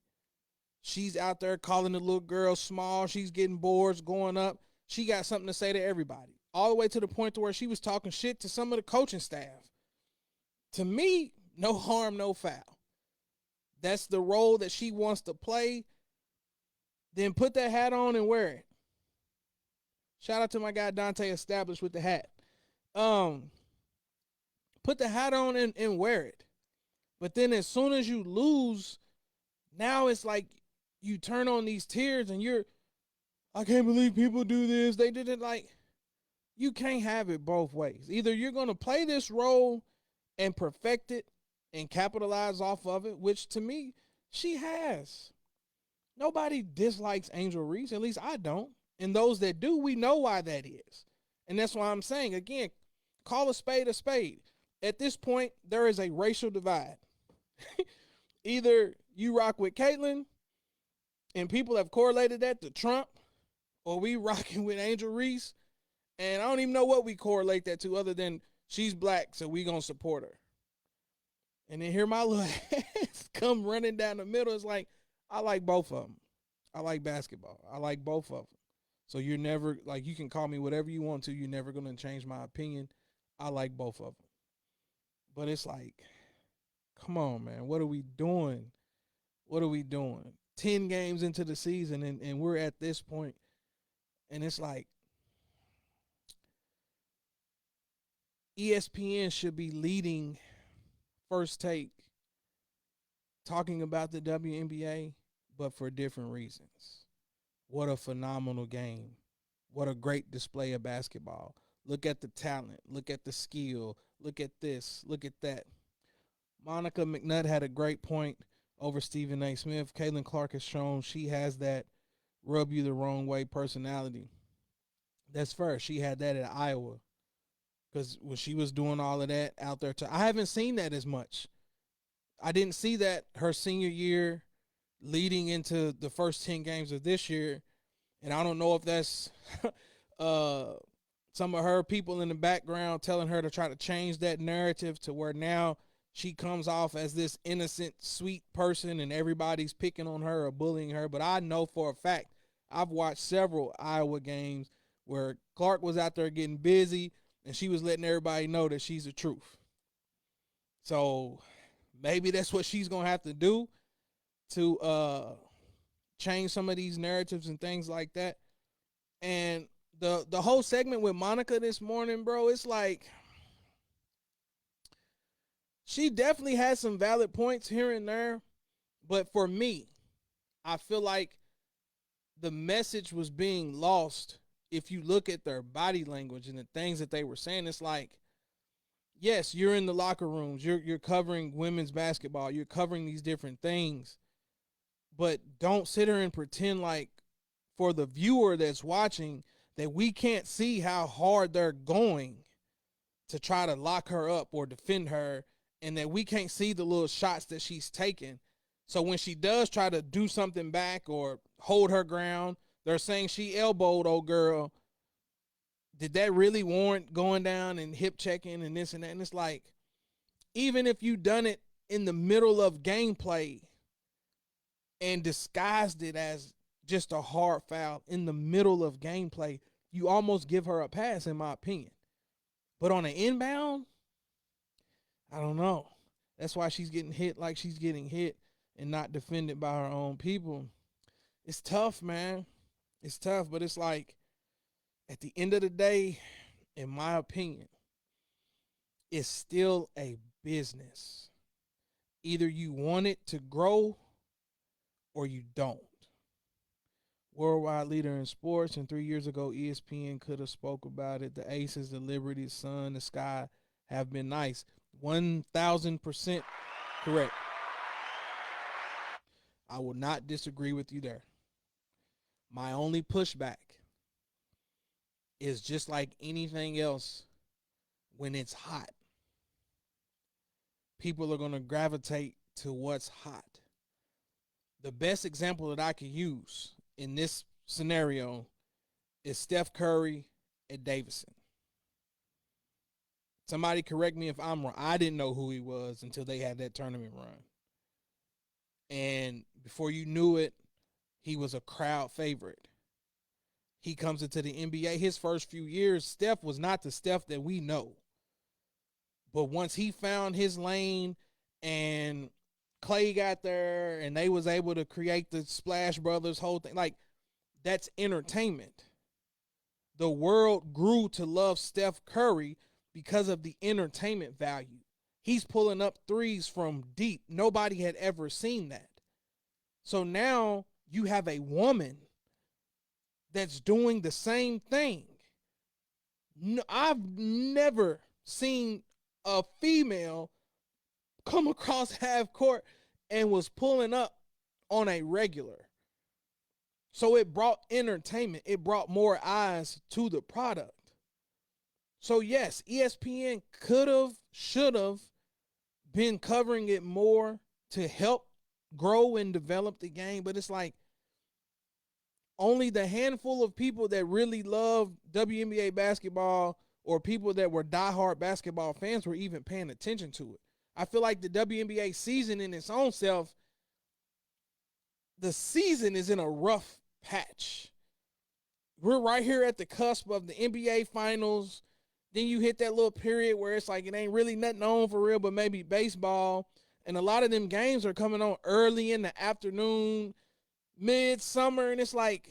She's out there calling the little girl small. She's getting boards going up. She got something to say to everybody. All the way to the point to where she was talking shit to some of the coaching staff. To me, no harm, no foul. That's the role that she wants to play. Then put that hat on and wear it. Shout out to my guy Dante Established with the hat. Put the hat on and wear it. But then as soon as you lose, now it's like you turn on these tears and I can't believe people do this. They did it like, You can't have it both ways. Either you're going to play this role and perfect it and capitalize off of it, which to me, she has. Nobody dislikes Angel Reese, at least I don't. And those that do, we know why that is. And that's why I'm saying, again, call a spade a spade. At this point, there is a racial divide. Either you rock with Caitlyn, and people have correlated that to Trump, or we rocking with Angel Reese, and I don't even know what we correlate that to other than she's black, so we gonna support her. And then hear my little ass come running down the middle. It's like, I like both of them. I like basketball. I like both of them. So you're never, like, you can call me whatever you want to. You're never going to change my opinion. I like both of them. But it's like, come on, man. What are we doing? What are we doing? 10 games into the season, and we're at this point, and it's like, ESPN should be leading First Take talking about the WNBA, but for different reasons. What a phenomenal game. What a great display of basketball. Look at the talent. Look at the skill. Look at this. Look at that. Monica McNutt had a great point over Stephen A. Smith. Caitlin Clark has shown she has that rub you the wrong way personality. That's fair. She had that at Iowa. Because when she was doing all of that out there, I haven't seen that as much. I didn't see that her senior year leading into the first 10 games of this year. And I don't know if that's uh, some of her people in the background telling her to try to change that narrative to where now she comes off as this innocent, sweet person and everybody's picking on her or bullying her. But I know for a fact, I've watched several Iowa games where Clark was out there getting busy and she was letting everybody know that she's the truth. So maybe that's what she's going to have to do to change some of these narratives and things like that. And the whole segment with Monica this morning, bro, it's like she definitely has some valid points here and there, but for me, I feel like the message was being lost if you look at their body language and the things that they were saying. It's like, yes, you're in the locker rooms, you're covering women's basketball, you're covering these different things, but don't sit here and pretend like for the viewer that's watching that we can't see how hard they're going to try to lock her up or defend her, and that we can't see the little shots that she's taking. So when she does try to do something back or hold her ground, they're saying she elbowed old girl. Did that really warrant going down and hip checking and this and that? And it's like, even if you done it in the middle of gameplay and disguised it as just a hard foul in the middle of gameplay, you almost give her a pass, in my opinion. But on an inbound, I don't know. That's why she's getting hit like she's getting hit and not defended by her own people. It's tough, man. It's tough, but it's like at the end of the day, in my opinion, it's still a business. Either you want it to grow or you don't. Worldwide leader in sports, and 3 years ago, ESPN could have spoke about it. The Aces, the Liberty, the Sun, the Sky have been nice. 1,000% correct. I will not disagree with you there. My only pushback is just like anything else when it's hot. People are going to gravitate to what's hot. The best example that I can use in this scenario is Steph Curry at Davidson. Somebody correct me if I'm wrong. I didn't know who he was until they had that tournament run. And before you knew it, he was a crowd favorite. He comes into the NBA. His first few years, Steph was not the Steph that we know. But once he found his lane and Clay got there and they was able to create the Splash Brothers whole thing, like, that's entertainment. The world grew to love Steph Curry because of the entertainment value. He's pulling up threes from deep. Nobody had ever seen that. So now you have a woman that's doing the same thing. No, I've never seen a female come across half court and was pulling up on a regular. So it brought entertainment. It brought more eyes to the product. So yes, ESPN could have, should have been covering it more to help grow and develop the game, but it's like only the handful of people that really love WNBA basketball or people that were diehard basketball fans were even paying attention to it. I feel like the WNBA season in its own self, the season is in a rough patch. We're right here at the cusp of the NBA finals. Then you hit that little period where it's like it ain't really nothing on for real, but maybe baseball. And a lot of them games are coming on early in the afternoon, midsummer, and it's like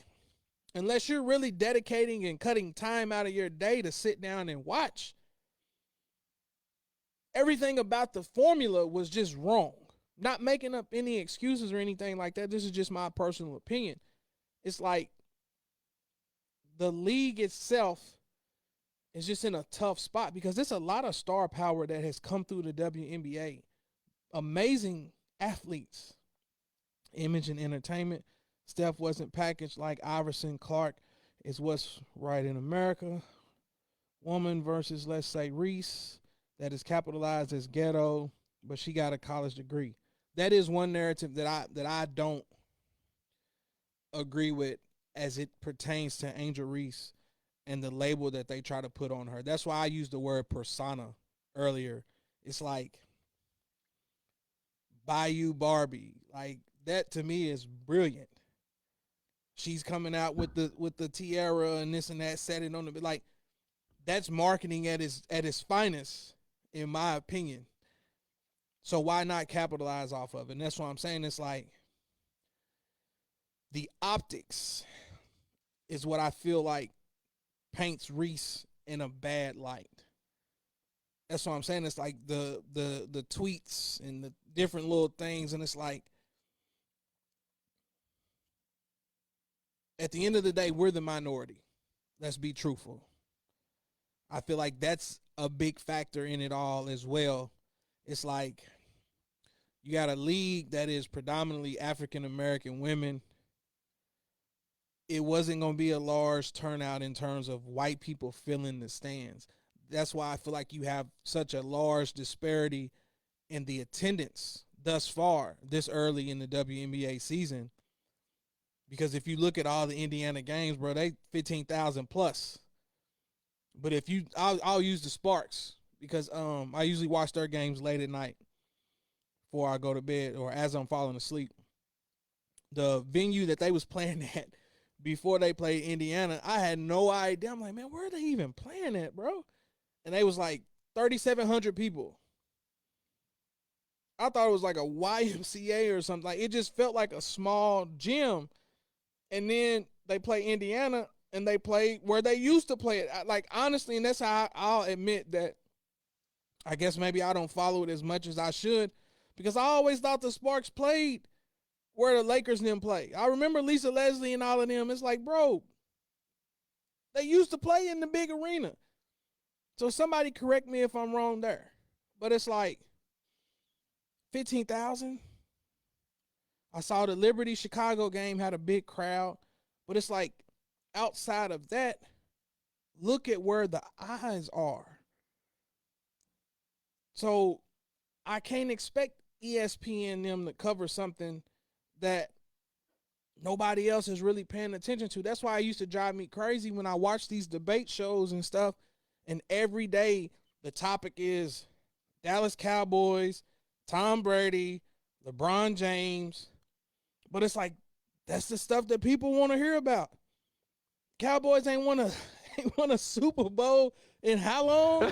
unless you're really dedicating and cutting time out of your day to sit down and watch, everything about the formula was just wrong. Not making up any excuses or anything like that. This is just my personal opinion. It's like the league itself is just in a tough spot because there's a lot of star power that has come through the WNBA. Amazing athletes, image and entertainment. Steph wasn't packaged like Iverson. Clark is what's right in America. Woman versus, let's say, Reese, that is capitalized as ghetto, but she got a college degree. That is one narrative that I don't agree with as it pertains to Angel Reese and the label that they try to put on her. That's why I used the word persona earlier. It's like Bayou Barbie. Like that to me is brilliant. She's coming out with the tiara and this and that, setting on the like that's marketing at its finest, in my opinion. So why not capitalize off of it? And that's what I'm saying. It's like the optics is what I feel like paints Reese in a bad light. That's what I'm saying. It's like the tweets and the different little things, and it's like at the end of the day, we're the minority. Let's be truthful. I feel like that's a big factor in it all as well. It's like you got a league that is predominantly African American women. It wasn't going to be a large turnout in terms of white people filling the stands. That's why I feel like you have such a large disparity in the attendance thus far, this early in the WNBA season. Because if you look at all the Indiana games, bro, they 15,000 plus. But if you, I'll use the Sparks because I usually watch their games late at night before I go to bed or as I'm falling asleep. The venue that they was playing at before they played Indiana, I had no idea. I'm like, man, where are they even playing at, bro? And they was like 3,700 people. I thought it was like a YMCA or something. Like it just felt like a small gym. And then they play Indiana and they play where they used to play it. Like honestly, and that's how I'll admit that I guess maybe I don't follow it as much as I should because I always thought the Sparks played where the Lakers and them play. I remember Lisa Leslie and all of them. It's like, bro, they used to play in the big arena. So somebody correct me if I'm wrong there. But it's like 15,000. I saw the Liberty Chicago game had a big crowd. But it's like outside of that, look at where the eyes are. So I can't expect ESPN them to cover something that nobody else is really paying attention to. That's why it used to drive me crazy when I watch these debate shows and stuff. And every day the topic is Dallas Cowboys, Tom Brady, LeBron James. But it's like that's the stuff that people want to hear about. Cowboys ain't won a ain't won a Super Bowl in how long?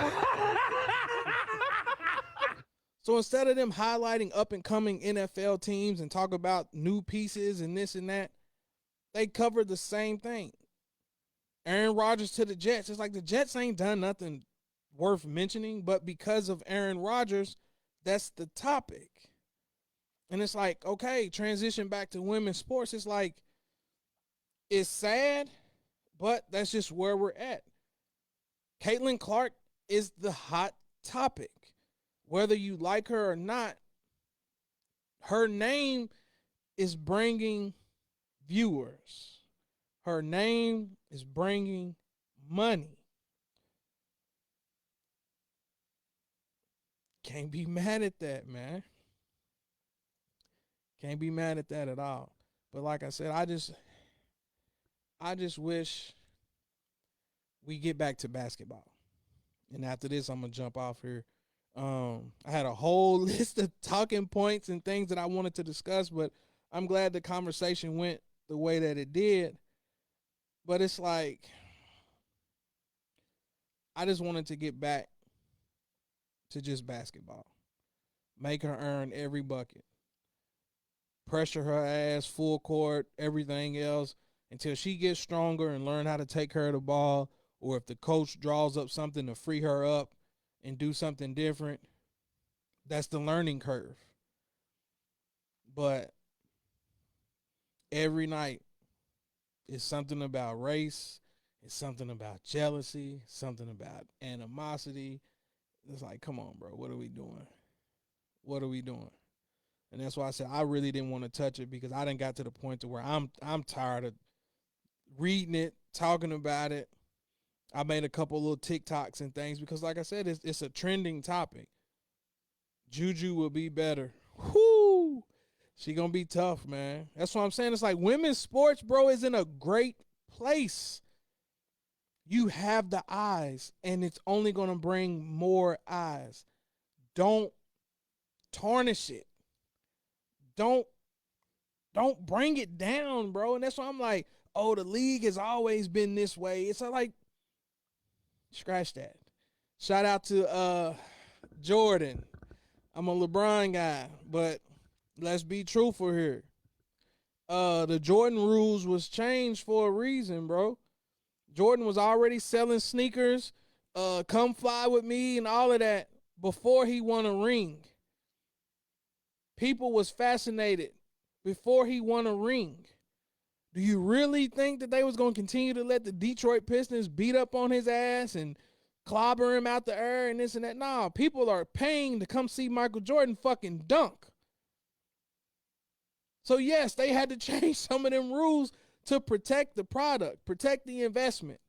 So instead of them highlighting up and coming NFL teams and talk about new pieces and this and that, they covered the same thing. Aaron Rodgers to the Jets. It's like the Jets ain't done nothing worth mentioning, but because of Aaron Rodgers, that's the topic. And it's like, okay, transition back to women's sports. It's like, it's sad, but that's just where we're at. Caitlin Clark is the hot topic. Whether you like her or not, her name is bringing viewers. Her name is bringing money. Can't be mad at that, man. Can't be mad at that at all. But like I said, I just wish we get back to basketball. And after this, I'm gonna jump off here. I had a whole list of talking points and things that I wanted to discuss, but I'm glad the conversation went the way that it did. But it's like I just wanted to get back to just basketball. Make her earn every bucket. Pressure her ass, full court, everything else until she gets stronger and learn how to take care of the ball. Or if the coach draws up something to free her up and do something different, that's the learning curve. But every night it's something about race, it's something about jealousy, something about animosity. It's like, come on, bro, what are we doing? What are we doing? And that's why I said I really didn't want to touch it because I didn't got to the point to where I'm tired of reading it, talking about it. I made a couple little TikToks and things because, like I said, it's a trending topic. Juju will be better. Whoo! She gonna be tough, man. That's what I'm saying. It's like women's sports, bro, is in a great place. You have the eyes, and it's only gonna bring more eyes. Don't tarnish it. Don't don't bring it down, bro. And that's why I'm like, oh, the league has always been this way. It's like, scratch that. Shout out to Jordan. I'm a LeBron guy, but let's be truthful here. The Jordan rules was changed for a reason, bro. Jordan was already selling sneakers, come fly with me and all of that before he won a ring. People was fascinated before he won a ring. Do you really think that they was going to continue to let the Detroit Pistons beat up on his ass and clobber him out the air and this and that? Nah, people are paying to come see Michael Jordan fucking dunk. So yes, they had to change some of them rules to protect the product, protect the investment.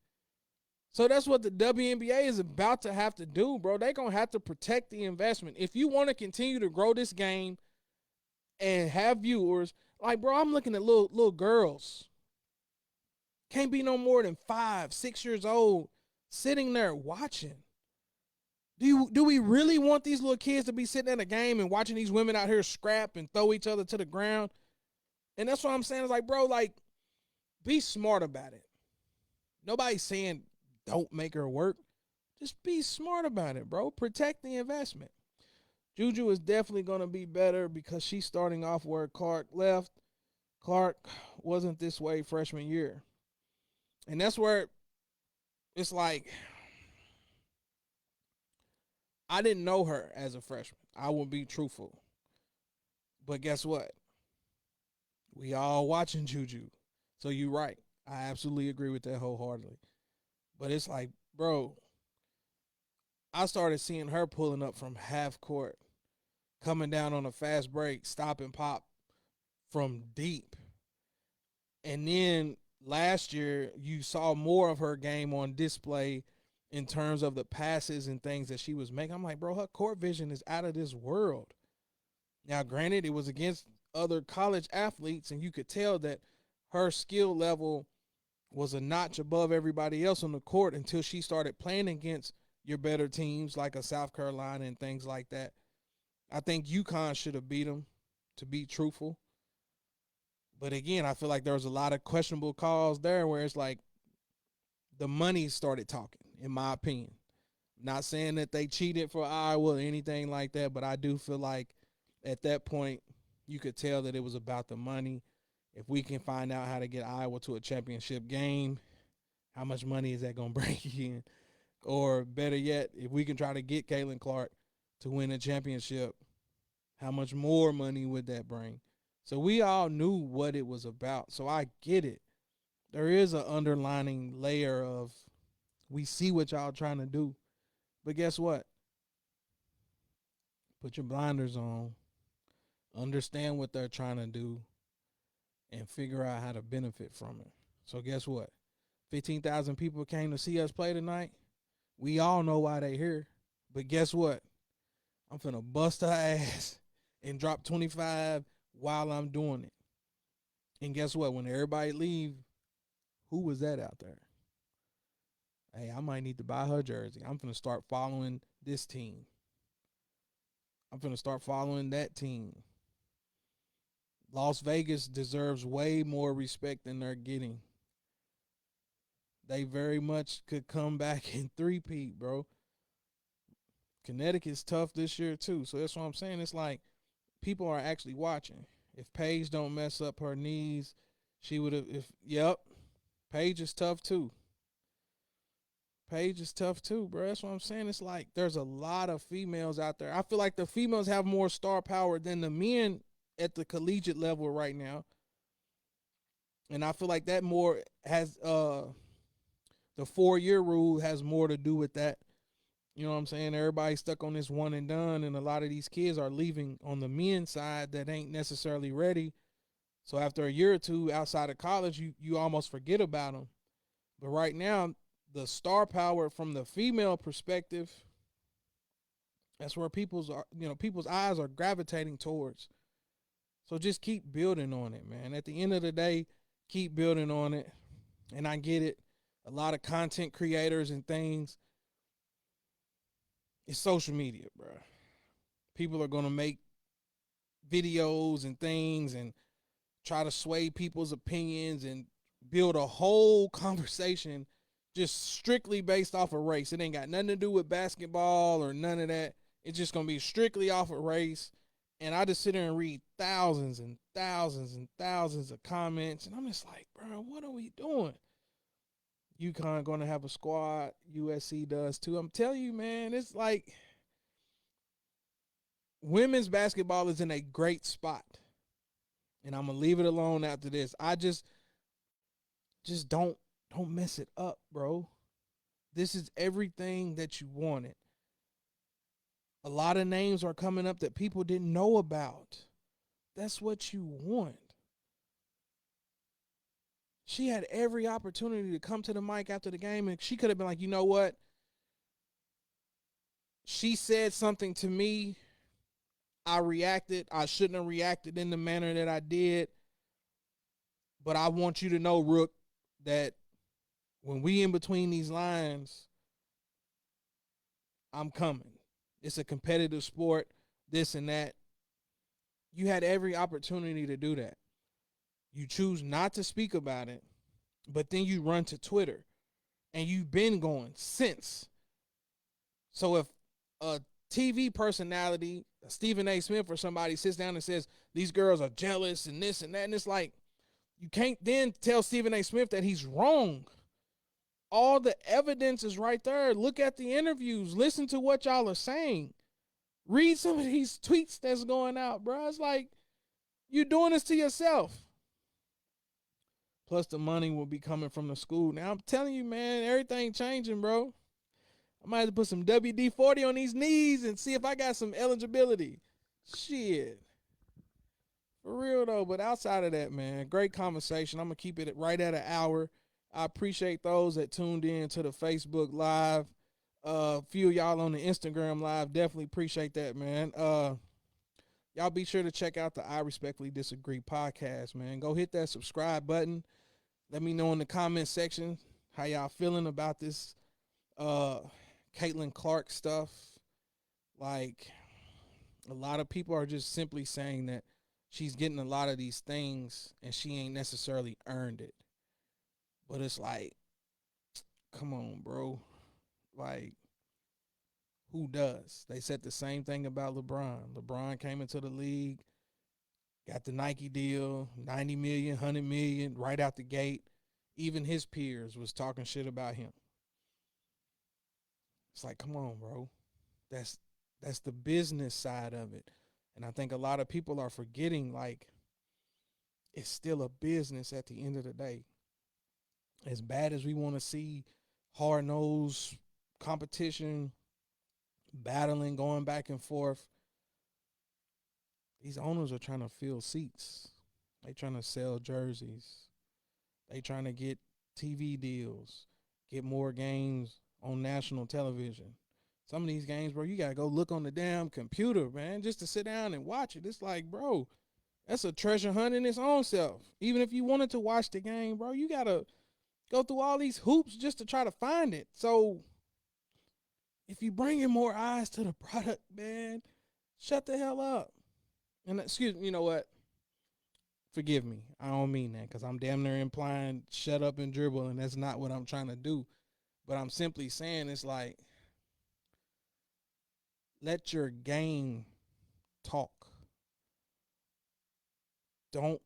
So that's what the WNBA is about to have to do, bro. They're going to have to protect the investment. If you want to continue to grow this game and have viewers, like, bro, I'm looking at little girls. Can't be no more than 5, 6 years old sitting there watching. Do we really want these little kids to be sitting at a game and watching these women out here scrap and throw each other to the ground? And that's what I'm saying. It's like, bro, like, be smart about it. Nobody's saying don't make her work. Just be smart about it, bro. Protect the investment. Juju is definitely going to be better because she's starting off where Clark left. Clark wasn't this way freshman year. And that's where it's like, I didn't know her as a freshman. I will be truthful. But guess what? We all watching Juju. So you're right. I absolutely agree with that wholeheartedly. But it's like, bro, I started seeing her pulling up from half court, coming down on a fast break, stop and pop from deep. And then last year, you saw more of her game on display in terms of the passes and things that she was making. I'm like, bro, her court vision is out of this world. Now, granted, it was against other college athletes, and you could tell that her skill level was a notch above everybody else on the court until she started playing against your better teams like a South Carolina and things like that. I think UConn should have beat them, to be truthful. But again, I feel like there was a lot of questionable calls there where it's like the money started talking, in my opinion. Not saying that they cheated for Iowa or anything like that, but I do feel like at that point you could tell that it was about the money. If we can find out how to get Iowa to a championship game, how much money is that going to bring in? Or better yet, if we can try to get Caitlin Clark to win a championship, how much more money would that bring? So we all knew what it was about. So I get it. There is an underlining layer of We see what y'all trying to do. But guess what? Put your blinders on, understand what they're trying to do, and figure out how to benefit from it. So guess what? 15,000 people came to see us play tonight. We all know why they here. But guess what? I'm finna bust her ass and drop 25 while I'm doing it. And guess what? When everybody leave, who was that out there? Hey, I might need to buy her jersey. I'm finna start following this team. I'm finna start following that team. Las Vegas deserves way more respect than they're getting. They very much could come back and three-peat, bro. Connecticut's tough this year too. So that's what I'm saying. It's like people are actually watching. If Paige don't mess up her knees, she would have. If yep, Paige is tough too. Paige is tough too, bro. That's what I'm saying. It's like there's a lot of females out there. I feel like the females have more star power than the men at the collegiate level right now. And I feel like that more has the 4-year rule has more to do with that. You know what I'm saying? Everybody's stuck on this one and done, and a lot of these kids are leaving on the men's side that ain't necessarily ready. So after a year or two outside of college, you almost forget about them. But right now, the star power from the female perspective, that's where people's eyes are gravitating towards. So just keep building on it, man. At the end of the day, keep building on it. And I get it. A lot of content creators and things. It's social media, bro. People are gonna make videos and things and try to sway people's opinions and build a whole conversation just strictly based off of race. It ain't got nothing to do with basketball or none of that. It's just gonna be strictly off of race. And I just sit there and read thousands and thousands and thousands of comments, and I'm just like, bro, what are we doing? UConn gonna have a squad. USC does too. I'm telling you, man, it's like women's basketball is in a great spot. And I'm gonna leave it alone after this. I just don't mess it up, bro. This is everything that you wanted. A lot of names are coming up that people didn't know about. That's what you want. She had every opportunity to come to the mic after the game, and she could have been like, you know what? She said something to me. I reacted. I shouldn't have reacted in the manner that I did. But I want you to know, Rook, that when we in between these lines, I'm coming. It's a competitive sport, this and that. You had every opportunity to do that. You choose not to speak about it, but then you run to Twitter, and you've been going since. So if a TV personality, Stephen A. Smith or somebody, sits down and says, these girls are jealous and this and that, and it's like, you can't then tell Stephen A. Smith that he's wrong. All the evidence is right there. Look at the interviews. Listen to what y'all are saying. Read some of these tweets that's going out, bro. It's like, you're doing this to yourself. Plus, the money will be coming from the school. Now, I'm telling you, man, everything changing, bro. I might have to put some WD-40 on these knees and see if I got some eligibility. Shit. For real, though. But outside of that, man, great conversation. I'm going to keep it right at an hour. I appreciate those that tuned in to the Facebook Live. A few of y'all on the Instagram Live. Definitely appreciate that, man. Y'all be sure to check out the I Respectfully Disagree podcast, man. Go hit that subscribe button. Let me know in the comment section how y'all feeling about this Caitlin Clark stuff. Like, a lot of people are just simply saying that she's getting a lot of these things and she ain't necessarily earned it. But it's like, come on, bro. Like, who does? They said the same thing about LeBron. LeBron came into the league, got the Nike deal, 90 million, 100 million right out the gate. Even his peers was talking shit about him. It's like, come on, bro. That's the business side of it. And I think a lot of people are forgetting, like, it's still a business at the end of the day. As bad as we want to see hard nosed competition, battling, going back and forth. These owners are trying to fill seats. They trying to sell jerseys. They trying to get TV deals, get more games on national television. Some of these games, bro, you gotta go look on the damn computer, man, just to sit down and watch it. It's like, bro, that's a treasure hunt in its own self. Even if you wanted to watch the game, bro, you gotta go through all these hoops just to try to find it. So if you bringing more eyes to the product, man, shut the hell up. And excuse me, you know what? Forgive me. I don't mean that because I'm damn near implying shut up and dribble, and that's not what I'm trying to do. But I'm simply saying it's like, let your game talk. Don't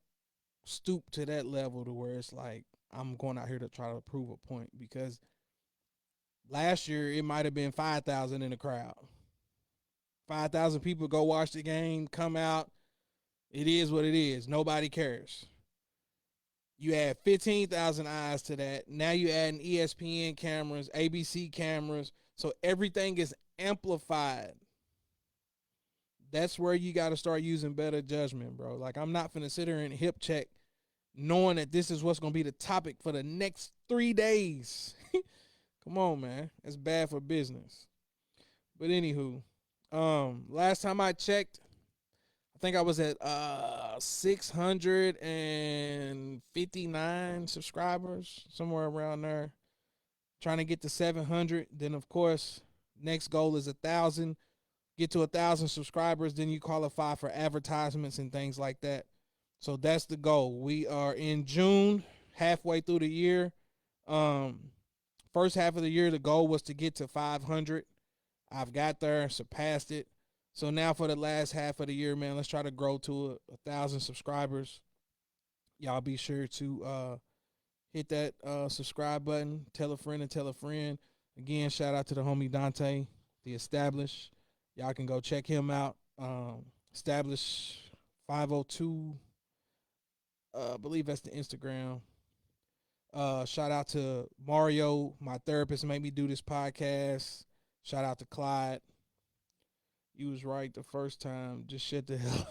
stoop to that level to where it's like, I'm going out here to try to prove a point, because last year it might have been 5,000 in the crowd. 5,000 people go watch the game, come out. It is what it is. Nobody cares. You add 15,000 eyes to that. Now you add ESPN cameras, ABC cameras. So everything is amplified. That's where you got to start using better judgment, bro. Like, I'm not finna sit here and hip check knowing that this is what's going to be the topic for the next 3 days. Come on, man. That's bad for business. But anywho, last time I checked, I think I was at 659 subscribers, somewhere around there. Trying to get to 700. Then, of course, next goal is 1,000. Get to 1,000 subscribers, then you qualify for advertisements and things like that. So that's the goal. We are in June, halfway through the year. First half of the year, the goal was to get to 500. I've got there, surpassed it. So now for the last half of the year, man, let's try to grow to 1,000 subscribers. Y'all be sure to hit that subscribe button. Tell a friend and tell a friend. Again, shout out to the homie Dante, the Established. Y'all can go check him out. Establish 502. I believe that's the Instagram. Shout out to Mario, my therapist, made me do this podcast. Shout out to Clyde. You was right the first time. Just shut the hell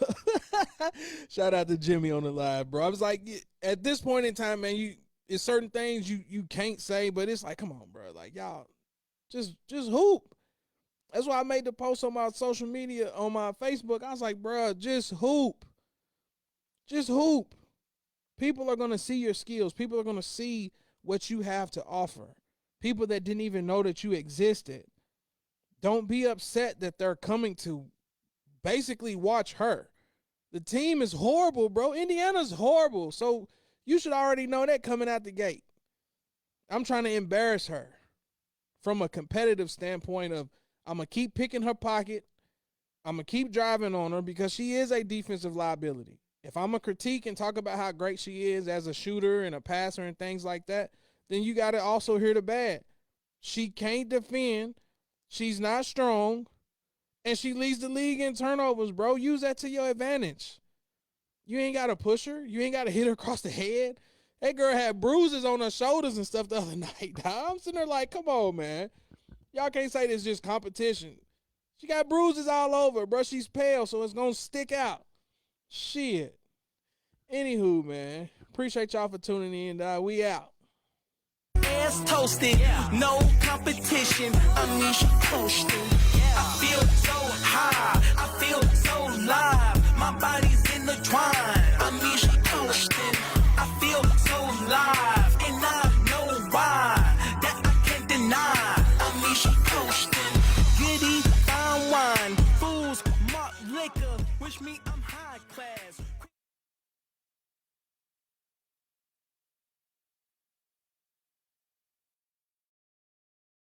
up. Shout out to Jimmy on the live, bro. I was like, at this point in time, man, it's certain things you can't say, but it's like, come on, bro. Like, y'all, just hoop. That's why I made the post on my social media, on my Facebook. I was like, bro, just hoop. Just hoop. People are going to see your skills. People are going to see what you have to offer. People that didn't even know that you existed. Don't be upset that they're coming to basically watch her. The team is horrible, bro. Indiana's horrible. So you should already know that coming out the gate. I'm trying to embarrass her from a competitive standpoint of, I'm going to keep picking her pocket. I'm going to keep driving on her because she is a defensive liability. If I'm going to critique and talk about how great she is as a shooter and a passer and things like that, then you got to also hear the bad. She can't defend. She's not strong. And she leads the league in turnovers, bro. Use that to your advantage. You ain't got to push her. You ain't got to hit her across the head. That girl had bruises on her shoulders and stuff the other night, dog. I'm sitting there like, come on, man. Y'all can't say this is just competition. She got bruises all over, bro. She's pale, so it's going to stick out. Shit. Anywho, man. Appreciate y'all for tuning in, dog. We out. Ass toasted, no competition. Unleash coasting. I feel so high. I feel so live. My body's intertwined. Unleash coasting. I feel so live. And I know why. That I can't deny. Unleash coasting. Giddy, fine wine. Fools, malt liquor. Wish me